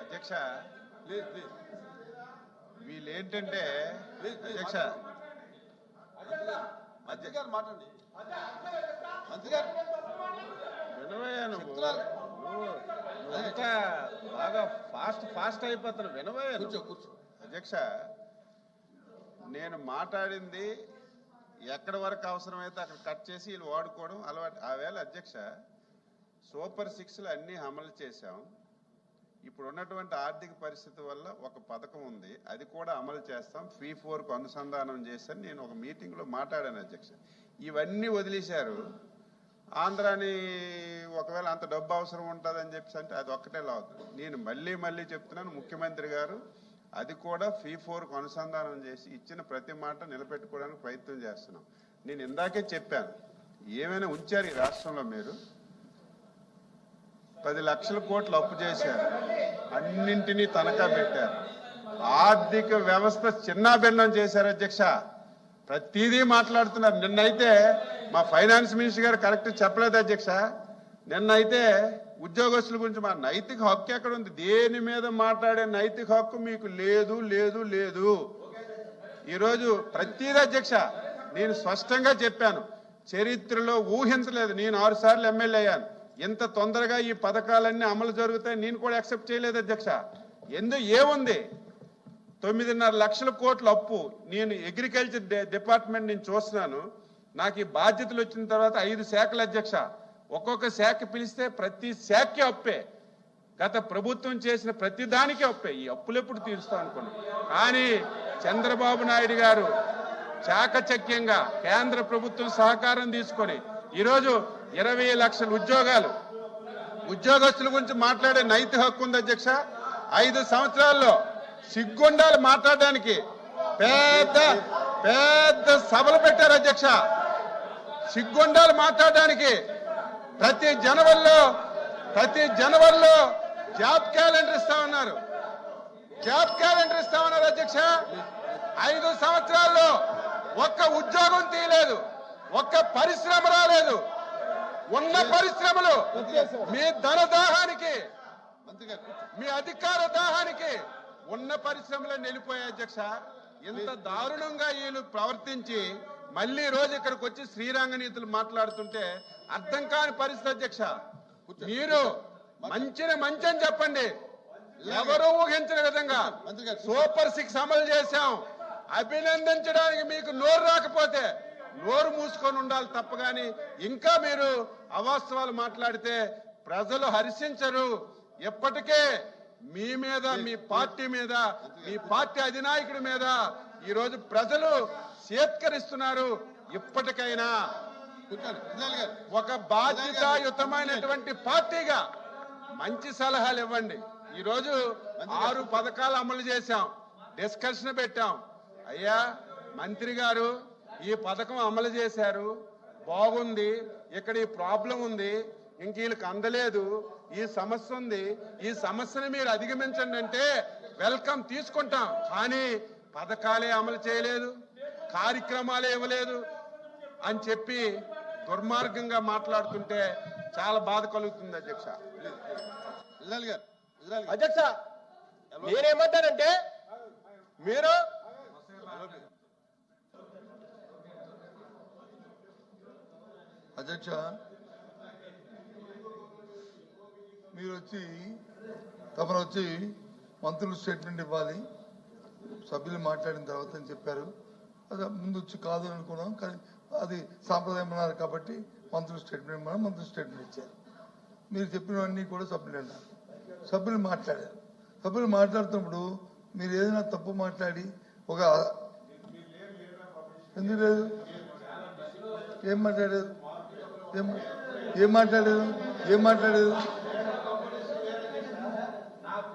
అధ్యక్ష వీళ్ళేంటంటే అధ్యక్ష మాట్లాడండి మంత్రి గారు వినవయ్యా నువ్వు బాగా ఫాస్ట్ అయిపోతాను వినవయ్యా కూర్చో అధ్యక్ష నేను మాట్లాడింది ఎక్కడి వరకు అవసరమైతే అక్కడ కట్ చేసి వీళ్ళు వాడుకోవడం అలవాటు. ఆ వేళ అధ్యక్ష సూపర్ 6లు అన్నీ అమలు చేశాం. ఇప్పుడు ఉన్నటువంటి ఆర్థిక పరిస్థితి వల్ల ఒక పథకం ఉంది, అది కూడా అమలు చేస్తాం. ఫీ 4కు అనుసంధానం చేశాను. నేను ఒక మీటింగ్లో మాట్లాడాను అధ్యక్ష. ఇవన్నీ వదిలేశారు. ఆంధ్రాని ఒకవేళ అంత డబ్బు అవసరం ఉంటుందని చెప్పి అంటే అది ఒక్కటే లావుతుంది. నేను మళ్ళీ చెప్తున్నాను, ముఖ్యమంత్రి గారు అది కూడా ఫీ 4కు అనుసంధానం చేసి ఇచ్చిన ప్రతి మాట నిలబెట్టుకోవడానికి ప్రయత్నం చేస్తున్నాం. నేను ఇందాకే చెప్పాను, ఏమైనా ఉంచారు ఈ రాష్ట్రంలో మీరు 10 లక్షల కోట్లు అప్పు చేశారు, అన్నింటినీ తనఖా పెట్టారు, ఆర్థిక వ్యవస్థ చిన్నాభిన్నం చేశారు అధ్యక్ష. ప్రతిదీ మాట్లాడుతున్నారు. నిన్నైతే మా ఫైనాన్స్ మినిస్టర్ గారు కరెక్ట్ చెప్పలేదు అధ్యక్ష. నిన్నైతే ఉద్యోగస్తుల గురించి మా నైతిక హక్కు ఎక్కడ ఉంది? దేని మీద మాట్లాడే నైతిక హక్కు మీకు లేదు. ఈరోజు ప్రతిదీ అధ్యక్ష నేను స్పష్టంగా చెప్పాను, చరిత్రలో ఊహించలేదు. నేను 6 సార్లు ఎమ్మెల్యే అయ్యాను, ఎంత తొందరగా ఈ పథకాలన్నీ అమలు జరుగుతాయి నేను కూడా యాక్సెప్ట్ చేయలేదు అధ్యక్ష. ఏముంది 9.5 లక్షల కోట్ల అప్పు. నేను అగ్రికల్చర్ డిపార్ట్మెంట్ నేను చూస్తున్నాను. నాకు ఈ బాధ్యతలు వచ్చిన తర్వాత 5 శాఖల అధ్యక్ష. ఒక్కొక్క శాఖ పిలిస్తే ప్రతి శాఖకి అప్పే. గత ప్రభుత్వం చేసిన ప్రతి దానికి అప్పే. ఈ అప్పులు ఎప్పుడు తీరుస్తాం అనుకున్నాం. కానీ చంద్రబాబు నాయుడు గారు చాకచక్యంగా కేంద్ర ప్రభుత్వం సహకారం తీసుకొని ఈరోజు 20 లక్షల ఉద్యోగస్తుల గురించి మాట్లాడే నైతిక హక్కు ఉంది అధ్యక్ష. 5 సంవత్సరాల్లో సిగ్గుండాలు మాట్లాడడానికి పెద్ద సభలు పెట్టారు అధ్యక్ష. సిగ్గుండాలు మాట్లాడడానికి ప్రతి జనవరిలో జాబ్ క్యాలెండర్ ఇస్తా ఉన్నారు అధ్యక్ష. 5 సంవత్సరాల్లో ఒక్క ఉద్యోగం తీయలేదు, ఒక్క పరిశ్రమ రాలేదు. ఉన్న పరిశ్రమలు మీ ధన దాహానికి, మీ అధికార దాహానికి ఉన్న పరిశ్రమలో నిలిపోయాయి అధ్యక్ష. ఇంత దారుణంగా వీళ్ళు ప్రవర్తించి మళ్ళీ రోజు ఇక్కడికి వచ్చి శ్రీరంగ నీతులు మాట్లాడుతుంటే అర్థం కాని పరిస్థితి అధ్యక్ష. మీరు మంచి అని చెప్పండి. ఎవరూ ఊహించిన విధంగా సూపర్ 6 అమలు చేశాం. అభినందించడానికి మీకు నోరు రాకపోతే నోరు మూసుకొని ఉండాలి తప్ప కానీ ఇంకా మీరు అవాస్తవాలు మాట్లాడితే ప్రజలు హర్షించరు. ఎప్పటికే మీ మీద, మీ పార్టీ మీద, మీ పార్టీ అధినాయకుడి మీద ఈరోజు ప్రజలు సేత్కరిస్తున్నారు. ఇప్పటికైనా ఒక బాధ్యతాయుతమైనటువంటి పార్టీగా మంచి సలహాలు ఇవ్వండి. ఈరోజు 6 పథకాలు అమలు చేశాం, డిస్కషన్ పెట్టాం. అయ్యా మంత్రి గారు, ఈ పథకం అమలు చేశారు, బాగుంది, ఇక్కడ ఈ ప్రాబ్లం ఉంది, ఇంక వీళ్ళకి అందలేదు, ఈ సమస్య ఉంది, ఈ సమస్యను మీరు అధిగమించండి అంటే వెల్కమ్ తీసుకుంటాం. కానీ పథకాలే అమలు చేయలేదు, కార్యక్రమాలే ఇవ్వలేదు అని చెప్పి దుర్మార్గంగా మాట్లాడుతుంటే చాలా బాధ కలుగుతుంది అధ్యక్ష. అధ్యక్ష నేనేమంటానంటే, మీరు అధ్యక్ష మీరు వచ్చి మంత్రులు స్టేట్మెంట్ ఇవ్వాలి, సభ్యులు మాట్లాడిన తర్వాత అని చెప్పారు. అది ముందు వచ్చి కాదు అనుకున్నాం, కానీ అది సాంప్రదాయం అన్నారు కాబట్టి మంత్రులు స్టేట్మెంట్ ఇచ్చారు. మీరు చెప్పినవన్నీ కూడా సభ్యులు అన్నారు. సభ్యులు మాట్లాడుతున్నప్పుడు మీరు ఏదైనా తప్పు మాట్లాడి ఒక ఎందుకు లేదు, ఏం మాట్లాడేది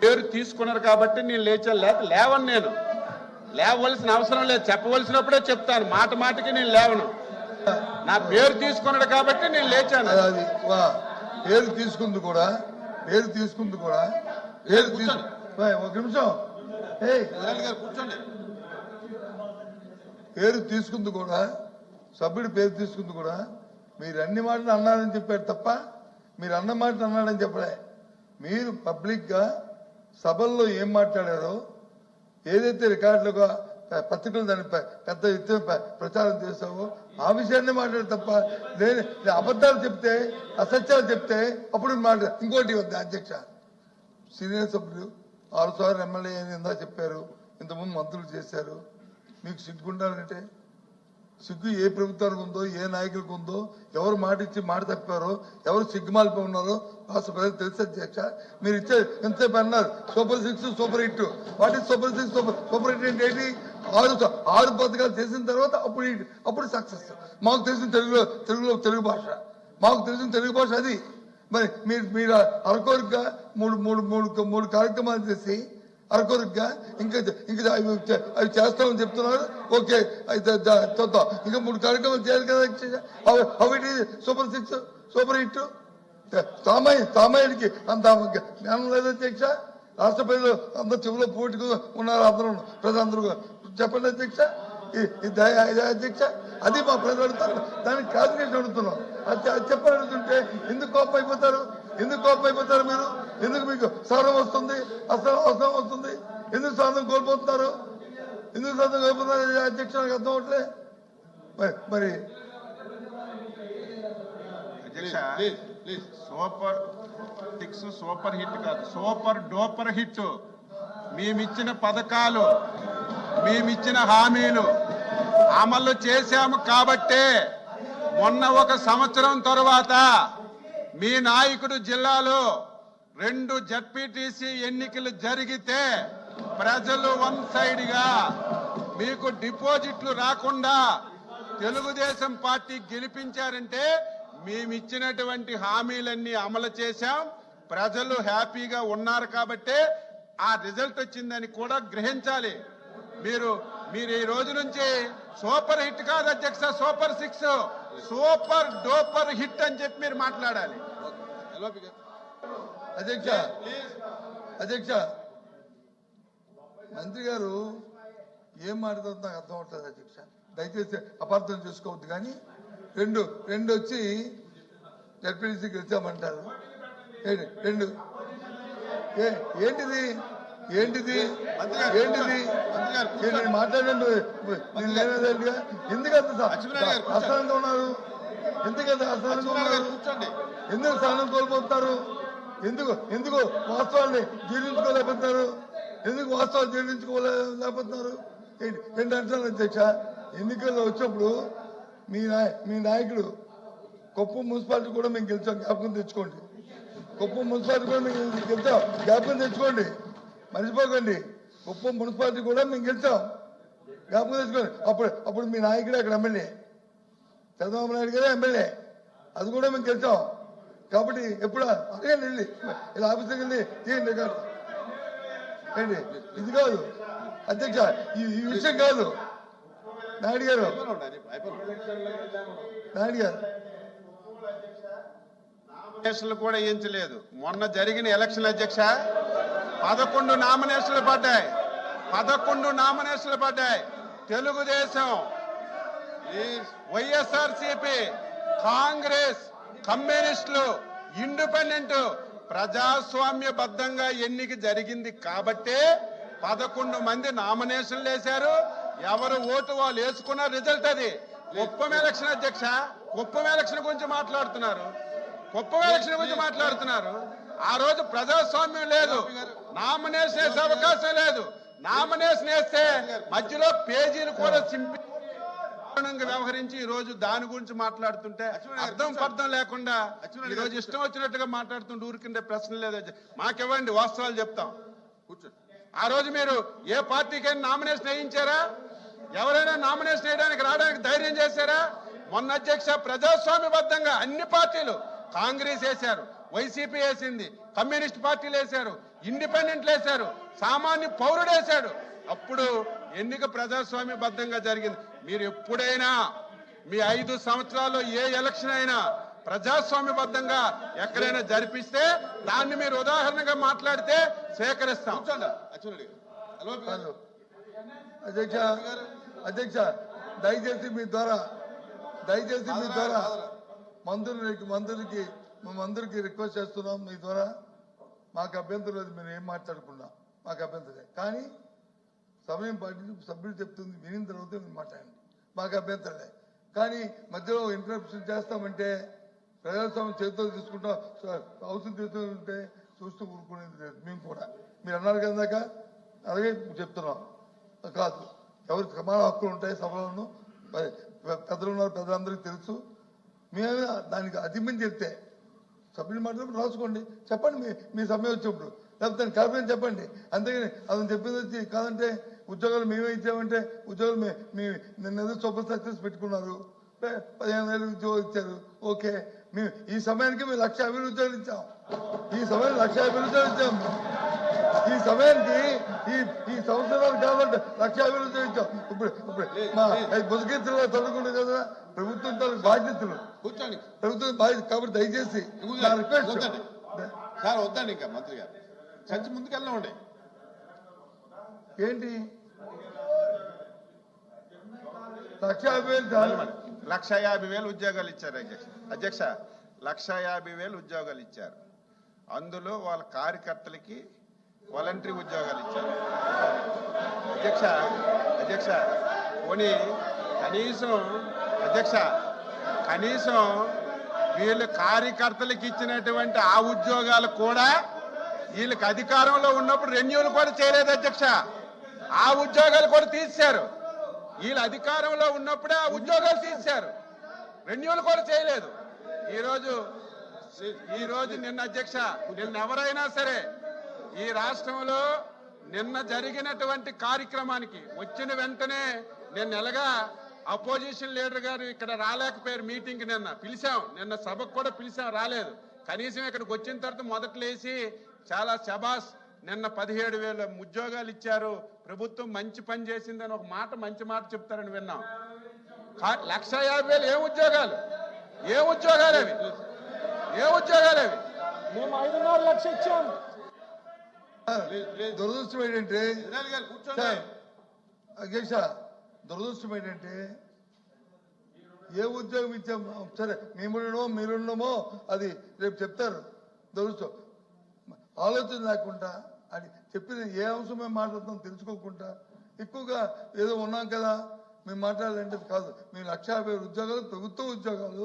పేరు తీసుకున్నారు కాబట్టి నేను లేవను. నేను లేవవలసిన అవసరం లేదు, చెప్పవలసినప్పుడే చెప్తాను. మాటకి నేను లేవను. నా పేరు తీసుకున్నాడు కాబట్టి నేను లేచాను. అది పేరు తీసుకుంది కూడా ఒక నిమిషం కూర్చోండి. పేరు తీసుకుంది కూడా, సభ్యుడి పేరు తీసుకుంది కూడా మీరు అన్ని మాటలు అన్నారని చెప్పారు తప్ప మీరు అన్న మాటలు అన్నాడని చెప్పలే. మీరు పబ్లిక్గా సభల్లో ఏం మాట్లాడారో ఏదైతే రికార్డులుగా పత్రికలు దాన్ని పెద్ద ఎత్తున ప్రచారం చేస్తావో ఆ విషయాన్ని మాట్లాడు తప్ప నేను అబద్ధాలు చెప్తే అసత్యాలు చెప్తే అప్పుడు ఇంకోటి వద్ద అధ్యక్ష సీనియర్ సభ్యులు 6 సార్లు ఎమ్మెల్యే అని ఇందా చెప్పారు, ఇంతకుముందు మంత్రులు చేశారు. మీకు సిగ్గుండాలంటే సిగ్గు ఏ ప్రభుత్వానికి ఉందో ఏ నాయకులకు ఉందో, ఎవరు మాట ఇచ్చి మాట తప్పారో, ఎవరు సిగ్గుమాలిపోయి ఉన్నారో రాష్ట్ర ప్రజలు తెలుసు అధ్యక్ష. మీరు ఇచ్చే ఎంతసేపు అన్నారు super 6 super hit. What is super 6 super hit అంటే ఏంటి? 6 పథకాలు చేసిన తర్వాత అప్పుడు సక్సెస్. మాకు తెలిసిన తెలుగు భాష, మాకు తెలిసిన తెలుగు భాష అది. మరి మీరు అరకొరగా మూడు కార్యక్రమాలు చేసి అరకొరగా ఇంకా అవి చేస్తామని చెప్తున్నారు. ఓకే అయితే చూద్దాం, ఇంకా 3 కార్యక్రమాలు చేయాలి కదా. అవి సూపర్ 6 సూపర్ హిట్. సామాన్యుడికి అంత జ్ఞానం లేదు అధ్యక్ష. రాష్ట్ర ప్రజలు అందరూ చెవులో పోటీగా ఉన్నారు, అందరూ ప్రజలందరూ. చెప్పండి అధ్యక్ష, అధ్యక్ష అది మా ప్రజలు అడుగుతారు, దానికి క్లారిఫికేషన్ అడుగుతున్నాం. అది చెప్పని అడుగుతుంటే ఎందుకు కోపం అయిపోతారు? మీరు? ఎందుకు మీకు సహనం వస్తుంది, అసహనం వస్తుంది? ఎందుకు సహనం కోల్పోతున్నారు? అధ్యక్ష నాకు అర్థం అవట్లే. మరి సూపర్ 6 సూపర్ హిట్ కాదు, సూపర్ డూపర్ హిట్. మేమిచ్చిన పథకాలు, మేమిచ్చిన హామీలు అమలు చేశాము కాబట్టే మొన్న 1 సంవత్సరం తరువాత మీ నాయకుడు జిల్లాలో 2 జడ్పీటీసీ ఎన్నికలు జరిగితే ప్రజలు వన్ సైడ్ గా మీకు డిపాజిట్లు రాకుండా తెలుగుదేశం పార్టీ గెలిపించారంటే మేమిచ్చినటువంటి హామీలన్నీ అమలు చేశాం. ప్రజలు హ్యాపీగా ఉన్నారు కాబట్టే ఆ రిజల్ట్ వచ్చిందని కూడా గ్రహించాలి. మీరు ఈ రోజు నుంచి సూపర్ హిట్ కాదు అధ్యక్ష, సూపర్ 6 సూపర్ డూపర్ హిట్ అని చెప్పి మీరు మాట్లాడాలి. అధ్యక్ష మంత్రి గారు ఏం మాట్లాడుతుందో నాకు అర్థం అవుతుంది అధ్యక్ష. దయచేసి అపార్థం చేసుకోవద్దు. కానీ రెండు వచ్చి జడ్పీటీసీకి గెలిచామంటారు. ఏంటిది నేను మాట్లాడండి. ఎందుకంత అసహనంగా ఉన్నారు? ఎందుకు సహనం కోల్పోతున్నారు? ఎందుకు వాస్తవాన్ని జీర్ణించుకోలేకపోతున్నారు? ఏంటి అంటున్నారు అధ్యక్ష? ఎన్నికల్లో వచ్చినప్పుడు మీ నాయకుడు కుప్పం మున్సిపాలిటీ కూడా మేము గెలిచాం, జ్ఞాపకం తెచ్చుకోండి. కుప్పం మున్సిపాలిటీ కూడా మేము గెలిచాం, జ్ఞాపకం తెచ్చుకోండి, మర్చిపోకండి. కుప్పం మున్సిపాలిటీ కూడా మేము గెలిచాం, జ్ఞాపకం తెచ్చుకోండి. అప్పుడు మీ నాయకుడు అక్కడ ఎమ్మెల్యే, చంద్రబాబు నాయుడు గారే ఎమ్మెల్యే, అది కూడా మేము గెలిచాం. కాబట్టి ఎప్పుడు అడగండి, వెళ్ళి ఇలా ఆఫీస్కి వెళ్ళి తీయండి రికార్డు. ఏంటి ఇది కాదు అధ్యక్ష, ఈ విషయం కాదు. నాయుడు గారు నామినేషన్లు కూడా వేయించలేదు. మొన్న జరిగిన ఎలక్షన్ అధ్యక్ష 11 నామినేషన్లు పడ్డాయి. తెలుగుదేశం, వైఎస్ఆర్సీపీ, కాంగ్రెస్, కమ్యూనిస్టులు, ఇండిపెండెంట్ ప్రజాస్వామ్యబద్ధంగా ఎన్నిక జరిగింది కాబట్టే 11 మంది నామినేషన్లు వేశారు. ఎవరు ఓటు వాళ్ళు వేసుకున్న రిజల్ట్ అది. కుప్పం ఎలక్షన్ అధ్యక్ష, కుప్పం ఎలక్షన్ గురించి మాట్లాడుతున్నారు. ఆ రోజు ప్రజాస్వామ్యం లేదు, నామినేషన్ వేసే అవకాశం లేదు. నామినేషన్ వేస్తే మధ్యలో పేజీలు కూడా చింపి వ్యవహరించి ఈ రోజు దాని గురించి మాట్లాడుతుంటే అర్థం లేకుండా ఈ రోజు ఇష్టం వచ్చినట్టుగా మాట్లాడుతుంటే ఊరికిండే ప్రశ్న లేదు. మాకివ్వండి, వాస్తవాలు చెప్తాం. కూర్చోండి. ఆ రోజు మీరు ఏ పార్టీకైనా నామినేషన్ వేయించారా? ఎవరైనా నామినేషన్ వేయడానికి రావడానికి ధైర్యం చేశారా? మొన్న అధ్యక్ష ప్రజాస్వామ్యబద్ధంగా అన్ని పార్టీలు, కాంగ్రెస్ వేశారు, వైసీపీ వేసింది, కమ్యూనిస్ట్ పార్టీలు వేశారు, ఇండిపెండెంట్లు వేశారు, సామాన్య పౌరుడు వేశాడు. అప్పుడు ఎన్నిక ప్రజాస్వామ్యబద్ధంగా జరిగింది. మీరు ఎప్పుడైనా మీ 5 సంవత్సరాల్లో ఏ ఎలక్షన్ అయినా ప్రజాస్వామ్యబద్ధంగా ఎక్కడైనా జరిపిస్తే దాన్ని మీరు ఉదాహరణగా మాట్లాడితే స్వీకరిస్తాం. అధ్యక్ష దయచేసి మీ ద్వారా మంత్రులకి రిక్వెస్ట్ చేస్తున్నాం. మీ ద్వారా మాకు అభ్యంతరం లేదు, మేము ఏం మాట్లాడుకున్నా మాకు అభ్యంతరం. కానీ సమయం పాటించి సభ్యులు చెప్తుంది వినిన తర్వాత మీరు మాట్లాడండి, మాకు అభ్యంతరం లేదు. కానీ మధ్యలో ఇంటరప్షన్ చేస్తామంటే ప్రజాస్వామ్యం చేతితో తీసుకుంటాం, అవసరం తీసుకుంటే చూస్తూ ఊరుకునేది లేదు. మేము కూడా మీరు అన్నారు కదాక అలాగే చెప్తున్నాం. కాదు, ఎవరికి సమాన హక్కులు ఉంటాయి సభలను, పెద్దలు ఉన్నారు, పెద్దలందరికీ తెలుసు. మేము దానికి అధిగమించి చెప్తే సభ్యులు మాట్లాడి రాసుకోండి, చెప్పండి మీ సమయం వచ్చినప్పుడు, లేకపోతే కల్పన చెప్పండి. అంతేగాని అతను చెప్పింది వచ్చి కాదంటే ఉద్యోగాలు మేమే ఇచ్చామంటే ఉద్యోగాలు మీ నిన్న ఏదో సూపర్ సక్సెస్ పెట్టుకున్నారు, 15,000 ఉద్యోగాలు ఇచ్చారు. ఓకే, మేము ఈ సమయానికి మేము 1,50,000 ఉద్యోగాలు ఇచ్చాం. ఈ సమయం 1,50,000 ఉద్యోగాలు ఇచ్చాం. ఈ సమయానికి ఈ సంవత్సరాలు కావాలంటే 1,50,000 ఉద్యోగాలు ఇచ్చాం. ఇప్పుడు మా బుజగీతులు చదువుకుంటే కదా ప్రభుత్వం బాధ్యతలు, కూర్చోండి ప్రభుత్వం బాధ్యత. కాబట్టి దయచేసి నా రిక్వెస్ట్ సార్, వద్దండి ఇంకా మంత్రి గారు చర్చ ముందుకెళ్ళండి. ఏంటి 1,50,000 చాలు. 1,50,000 ఉద్యోగాలు ఇచ్చారు అధ్యక్ష. 1,50,000 ఉద్యోగాలు ఇచ్చారు. అందులో వాళ్ళ కార్యకర్తలకి వాలంటరీ ఉద్యోగాలు ఇచ్చారు అధ్యక్ష. పోనీ కనీసం వీళ్ళు కార్యకర్తలకు ఇచ్చినటువంటి ఆ ఉద్యోగాలు కూడా వీళ్ళకి అధికారంలో ఉన్నప్పుడు రెన్యూలు కూడా చేయలేదు అధ్యక్ష. ఆ ఉద్యోగాలు కూడా తీశారు. వీళ్ళు అధికారంలో ఉన్నప్పుడే ఆ ఉద్యోగాలు తీశారు, రెన్యూలు కూడా చేయలేదు. ఈ రోజు నిన్న అధ్యక్ష, నిన్న ఎవరైనా సరే ఈ రాష్ట్రంలో నిన్న జరిగినటువంటి కార్యక్రమానికి వచ్చిన వెంటనే నేను ఎలాగా అపోజిషన్ లీడర్ గారు ఇక్కడ రాలేకపోయారు. మీటింగ్ నిన్న పిలిచాం, నిన్న సభకు కూడా పిలిచాం, రాలేదు. కనీసం ఇక్కడికి వచ్చిన తర్వాత మొదట్లేసి చాలా శబాస్, నిన్న 17,000 ఉద్యోగాలు ఇచ్చారు, ప్రభుత్వం మంచి పని చేసిందని ఒక మాట, మంచి మాట చెప్తారని విన్నాం. 1,50,000 ఏ ఉద్యోగాలు అవి? మేము 5.5 లక్షలు ఇచ్చాం. దురదృష్టం ఏంటంటే కూర్చోండి. అధ్యక్ష, దురదృష్టం ఏంటంటే ఏ ఉద్యోగం ఇచ్చాం సరే, మీరున్నామో అది రేపు చెప్తారు. దురదృష్టం ఆలోచన లేకుండా అది చెప్పిన ఏ అంశం మేము మాట్లాడుతాం తెలుసుకోకుండా ఎక్కువగా ఏదో ఉన్నాం కదా మేము మాట్లాడాలంటే కాదు. మేము 1,50,000 ఉద్యోగాలు, ప్రభుత్వ ఉద్యోగాలు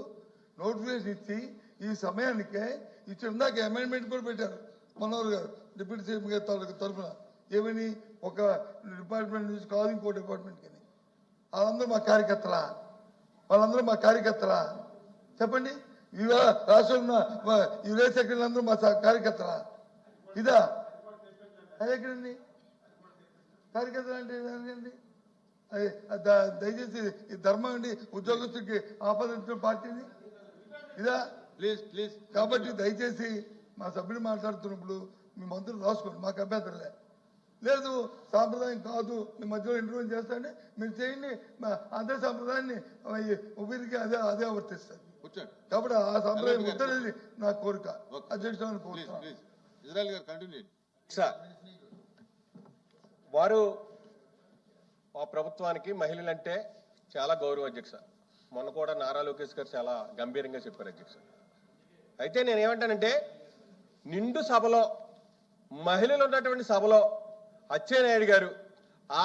నోటిఫికేషన్ ఇచ్చి ఈ సమయానికే ఇచ్చి ఇందాక అమెండ్మెంట్ కూడా పెట్టారు మనోహర్ గారు డిప్యూటీ సీఎం గారి తరఫున. ఏమని ఒక డిపార్ట్మెంట్ నుంచి కాదు ఇంకో డిపార్ట్మెంట్కి. వాళ్ళందరూ మా కార్యకర్తలా చెప్పండి. ఇవాళ రాష్ట్రంలో యువ సెక్రటరీలు అందరూ మా కార్యకర్తలా? ఇదా అది ఎక్కడండి? కార్యకర్తలు అంటే ఏంటండి? దయచేసి ఈ ధర్మం అండి ఉద్యోగస్తుడికి ఆపాదించిన పార్టీని ఇదా? ప్లీజ్. కాబట్టి దయచేసి మా సభ్యులు మాట్లాడుతున్నప్పుడు మీ మంత్రులు రాసుకోండి, మాకు అభ్యంతరం లేదు. సాంప్రదాయం కాదు, మీ మధ్యలో ఇంటర్వ్యూ చేస్తాండి, మీరు చేయండి. అదే సాంప్రదాయాన్ని ఉపయోగించి అదే వర్తిస్తుంది. కాబట్టి ఆ సాంప్రదాయం వద్దనేది నా కోరిక. అధ్యక్షుడు కోరుతున్నాను. వారు మా ప్రభుత్వానికి మహిళలంటే చాలా గౌరవం అధ్యక్ష. మొన్న కూడా నారా లోకేష్ గారు చాలా గంభీరంగా చెప్పారు అధ్యక్ష. అయితే నేనేమంటానంటే, నిండు సభలో, మహిళలు ఉన్నటువంటి సభలో అచ్చెన్నాయుడు గారు